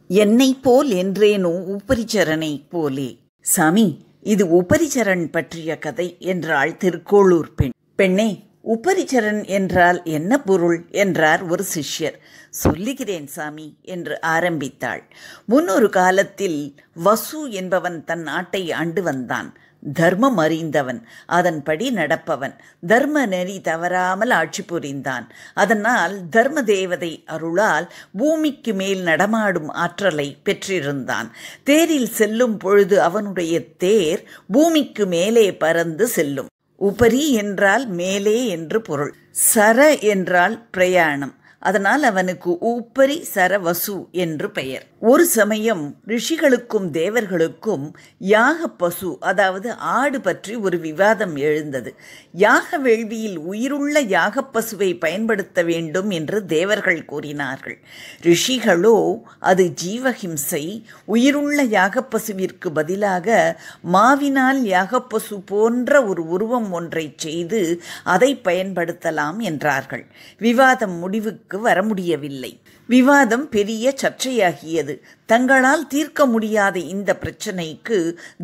என்னைப் போல் என்றேனோ உபரிச்சரனைப் போலே. சாமி, இது உபரிச்சரன் பற்றிய கதை என்றாள் திருக்கோளூர் பெண். பெண்ணே, உபரிச்சரன் என்றால் என்ன பொருள் என்றார் ஒரு சிஷ்யர். சொல்லுகிறேன் சாமி என்று ஆரம்பித்தாள். முன்னொரு காலத்தில் வசு என்பவன் தன் நாட்டை ஆண்டு வந்தான். தர்மம் அறிந்தவன், அதன்படி நடப்பவன், தர்ம நெறி தவறாமல் ஆட்சி புரிந்தான். அதனால் தர்ம தேவதை அருளால் பூமிக்கு மேல் நடமாடும் ஆற்றலை பெற்றிருந்தான். தேரில் செல்லும் பொழுது அவனுடைய தேர் பூமிக்கு மேலே பறந்து செல்லும். உபரி என்றால் மேலே என்று பொருள். சர என்றால் பிரயாணம். அதனால் அவனுக்கு உப்பரி சரவசு என்று பெயர். ஒரு சமயம் ரிஷிகளுக்கும் தேவர்களுக்கும் யாக பசு, அதாவது ஆடு பற்றி ஒரு விவாதம் எழுந்தது. யாக வேள்வியில் உயிருள்ள யாக பசுவை பயன்படுத்த வேண்டும் என்று தேவர்கள் கூறினார்கள். ரிஷிகளோ அது ஜீவஹிம்சை, உயிருள்ள யாக பசுவிற்கு பதிலாக மாவினால் யாக பசு போன்ற ஒரு உருவம் ஒன்றை செய்து அதை பயன்படுத்தலாம் என்றார்கள். விவாதம் முடிவுக்கு வர முடியவில்லை. விவாதம் பெரிய சர்ச்சையாகியது. தங்களால் தீர்க்க முடியாத இந்த பிரச்சனைக்கு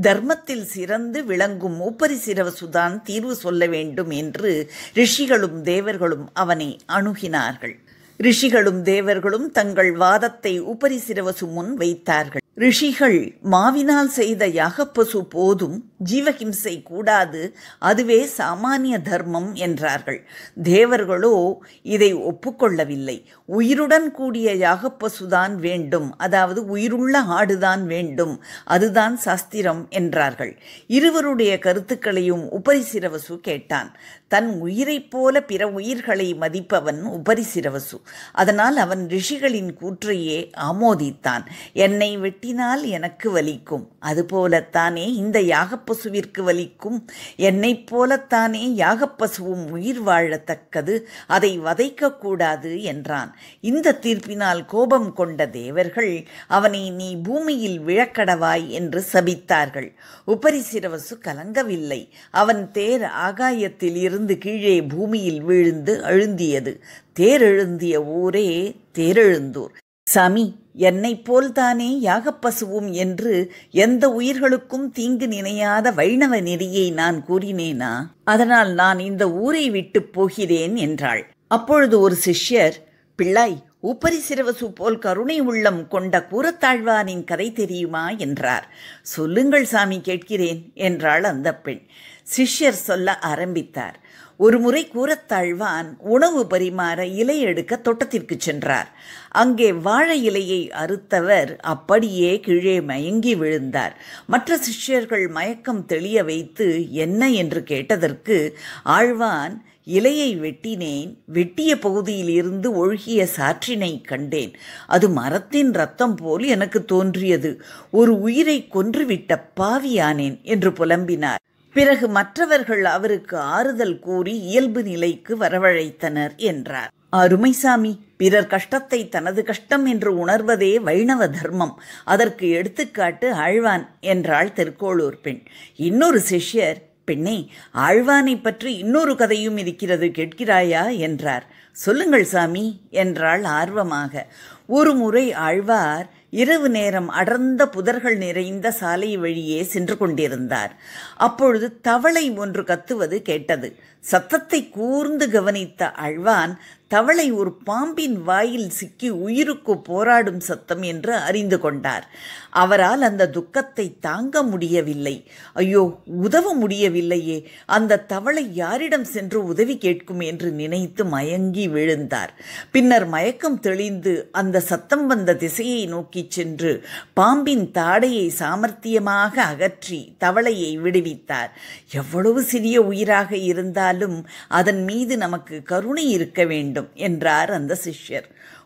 தர்மத்தில் சிறந்து விளங்கும் உபரிசிரவசுதான் தீர்வு சொல்ல வேண்டும் என்று ரிஷிகளும் தேவர்களும் அவனை அணுகினார்கள். ரிஷிகளும் தேவர்களும் தங்கள் வாதத்தை உபரிசிரவசு முன் வைத்தார்கள். ரிஷிகள் மாவினால் செய்த யாகப்பசு போதும், ஜீவஹிம்சை கூடாது, அதுவே சாமானிய தர்மம் என்றார்கள். தேவர்களோ இதை ஒப்புக்கொள்ளவில்லை. உயிருடன் கூடிய யாகப்பசுதான் வேண்டும், அதாவது உயிருள்ள ஆடுதான் வேண்டும், அதுதான் சாஸ்திரம் என்றார்கள். இருவருடைய கருத்துக்களையும் உபரிசிரவசு கேட்டான். தன் உயிரைப் போல பிற உயிர்களை மதிப்பவன் உபரிசிரவசு. அதனால் அவன் ரிஷிகளின் கூற்றையே ஆமோதித்தான். என்னை வெட்டினால் எனக்கு வலிக்கும், அதுபோலத்தானே இந்த யாகப்பசுவிற்கு வலிக்கும். என்னைப் போலத்தானே யாகப்பசுவும் உயிர் வாழத்தக்கது, அதை வதைக்கக்கூடாது என்றான். இந்த தீர்ப்பினால் கோபம் கொண்ட தேவர்கள் அவனை நீ பூமியில் விழக்கடவாய் என்று சபித்தார்கள். உபரிசிரவசு கலங்கவில்லை. அவன் தேர் ஆகாயத்தில் இருந்து கீழே பூமியில் விழுந்து அழுந்தியது. தேரெழுந்திய ஊரே தேரெழுந்தூர். சாமி, என்னைப் போல்தானே யாகப்பசுவும் என்று எந்த உயிர்களுக்கும் தீங்கு நினையாத வைணவ நெறியை நான் கூறினேனா? அதனால் நான் இந்த ஊரை விட்டு போகிறேன் என்றாள். அப்பொழுது ஒரு சிஷ்யர், பிள்ளாய், உபரிசிரவசு போல் கருணை உள்ளம் கொண்ட கூரத்தாழ்வானின் கதை தெரியுமா என்றார். சொல்லுங்கள் சாமி, கேட்கிறேன் என்றாள் அந்த பெண். சிஷ்யர் சொல்ல ஆரம்பித்தார். ஒருமுறை கூரத்தாழ்வான் உணவு பரிமாற இலை எடுக்க தோட்டத்திற்கு சென்றார். அங்கே வாழை இலையை அறுத்தவர் அப்படியே கீழே மயங்கி விழுந்தார். மற்ற சிஷ்யர்கள் மயக்கம் தெளிய வைத்து என்ன என்று கேட்டதற்கு ஆழ்வான், இலையை வெட்டினேன், வெட்டிய பகுதியில் இருந்து ஒழுகிய சாற்றினை கண்டேன். அது மரத்தின் இரத்தம் போல் எனக்கு தோன்றியது. ஒரு உயிரை கொன்றுவிட்ட பாவியானேன் என்று புலம்பினார். பிறகு மற்றவர்கள் அவருக்கு ஆறுதல் கூறி இயல்பு நிலைக்கு வரவழைத்தனர் என்றார். அருமைசாமி, பிறர் கஷ்டத்தை தனது கஷ்டம் என்று உணர்வதே வைணவ தர்மம். அதற்கு எடுத்துக்காட்டு ஆழ்வான் என்றாள் திருக்கோளூர் பெண். இன்னொரு சிஷ்யர், பெண்ணே, ஆழ்வானை பற்றி இன்னொரு கதையும் இருக்கிறது, கேட்கிறாயா என்றார். சொல்லுங்கள் சாமி என்றாள் ஆர்வமாக. ஒரு முறை ஆழ்வார் இரவு நேரம் அடர்ந்த புதர்கள் நிறைந்த சாலை வழியே சென்று கொண்டிருந்தார். அப்பொழுது தவளை ஒன்று கத்துவது கேட்டது. சத்தத்தை கூர்ந்து கவனித்த ஆழ்வான், தவளை ஒரு பாம்பின் வாயில் சிக்கி உயிருக்கு போராடும் சத்தம் என்று அறிந்து கொண்டார். அவரால் அந்த துக்கத்தை தாங்க முடியவில்லை. ஐயோ, உதவ முடியவில்லையே, அந்த தவளை யாரிடம் சென்று உதவி கேட்கும் என்று நினைத்து மயங்கி விழுந்தார். பின்னர் மயக்கம் தெளிந்து அந்த சத்தம் வந்த திசையை நோக்கி சென்று பாம்பின் தாடையை சாமர்த்தியமாக அகற்றி தவளையை விடுவித்தார். எவ்வளவு சிறிய உயிராக இருந்தாலும் அதன் மீது நமக்கு கருணை இருக்க வேண்டும் என்றார் அந்த சிஷ்யர்.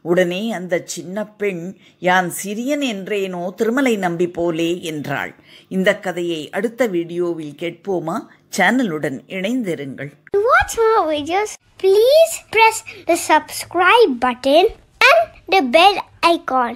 உடனே அந்த சின்ன பெண், யான் சிறியன் என்றேனோ திருமலை நம்பி போலே என்றாள். இந்த கதையை அடுத்த வீடியோவில் கேட்போமா? சேனலுடன் இணைந்திருங்கள். To watch more videos, please press the subscribe button and the bell icon.